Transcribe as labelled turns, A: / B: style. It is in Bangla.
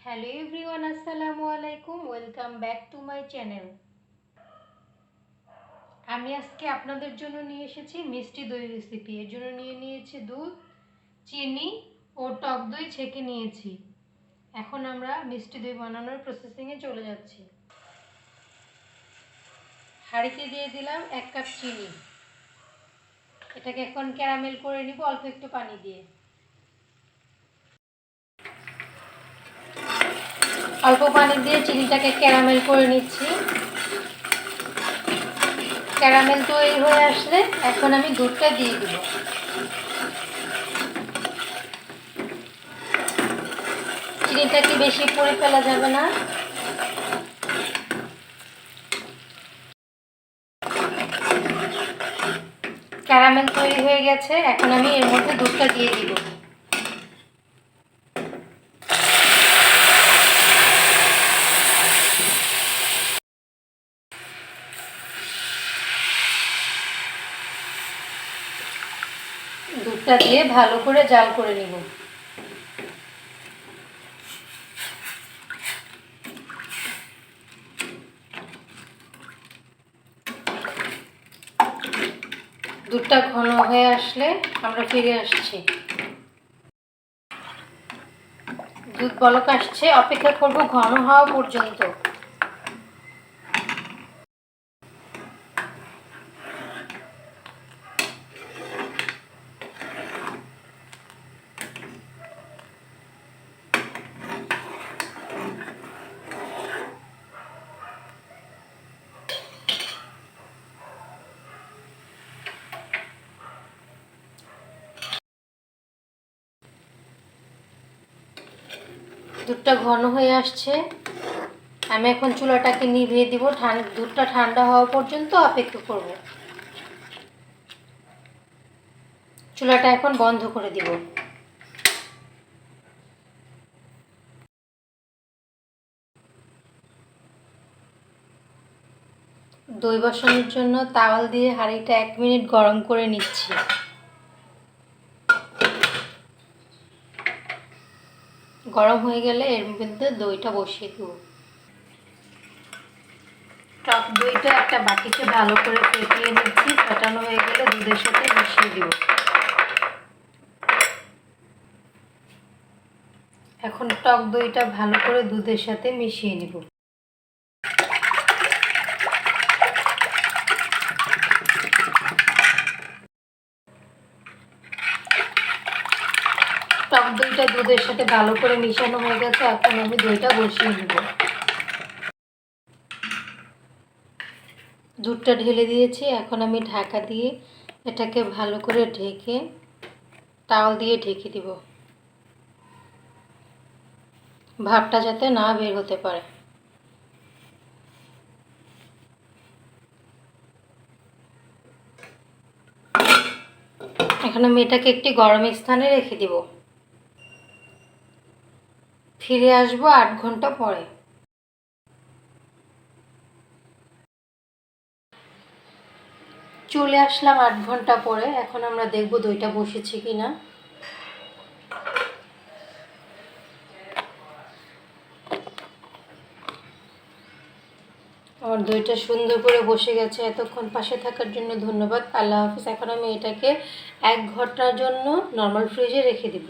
A: হ্যালো এভরিওয়ান, আসসালামু আলাইকুম। Welcome back to my channel. আমি আজকে আপনাদের জন্য নিয়ে এসেছি মিষ্টি দই রেসিপি। এর জন্য নিয়েছি দুধ, চিনি ও টক দই ছেঁকে নিয়েছি। এখন আমরা মিষ্টি দই বানানোর প্রসেসিংয়ে চলে যাচ্ছি। হাঁড়িতে দিয়ে দিলাম 1 কাপ চিনি। এটাকে এখন ক্যারামেল করে নিব অল্প একটু পানি দিয়ে। অল্প পানি দিয়ে চিনিটাকে ক্যারামেল করে নিচ্ছি। ক্যারামেল তৈরি হয়ে আসলে এখন আমি দুধটা দিয়ে দেব। চিনিটাকে বেশি পরে ফেলা যাবে না। ক্যারামেল তৈরি হয়ে গেছে, এখন আমি এর মধ্যে দুধটা দিয়ে দিব। দুধটা দিয়ে ভালো করে জাল করে নিব। দুধটা ঘন হয়ে আসলে আমরা ফিরে আসছি। দুধ বলক আসছে, অপেক্ষা করব ঘন হওয়া পর্যন্ত। দুধটা ঘন হয়ে আসছে, আমি এখন চুলাটাকে নিভিয়ে দিব। দুধটা ঠান্ডা হওয়া পর্যন্ত অপেক্ষা করব। চুলাটা এখন বন্ধ করে দিব। দই বসানোর জন্য তাওয়াল দিয়ে হাঁড়িটা 1 মিনিট গরম করে নিচ্ছি। গরম হয়ে গেলে এর মধ্যে দইটা বসিয়ে দেব। টক দইটা একটা বাটিতে ভালো করে ফেটিয়ে নিচ্ছি। ফেটানো হয়ে গেলে দুধের সাথে মিশিয়ে দেব। এখন টক দইটা ভালো করে দুধের সাথে মিশিয়ে নেব। টক দইটা দুধের সাথে ভালো করে মিশানো হয়ে গেছে, এখন আমি দইটা বসিয়ে নেব। দুধটা ঢেলে দিয়েছি, এখন আমি ঢাকা দিয়ে এটাকে ভালো করে ঢেকে তাওয়াল দিয়ে ঢেকে দিব, ভাপটা যাতে না বের হতে পারে। এখন আমি এটাকে একটি গরম স্থানে রেখে দিব। ফিরে আসবো 8 ঘন্টা পরে। চলে আসলাম 8 ঘন্টা পরে। এখন আমরা দেখব দইটা বসেছে কিনা। আমার দইটা সুন্দর করে বসে গেছে। এতক্ষণ পাশে থাকার জন্য ধন্যবাদ। আল্লাহ হাফিজ। এখন আমি এটাকে 1 ঘন্টার জন্য নর্মাল ফ্রিজে রেখে দিব।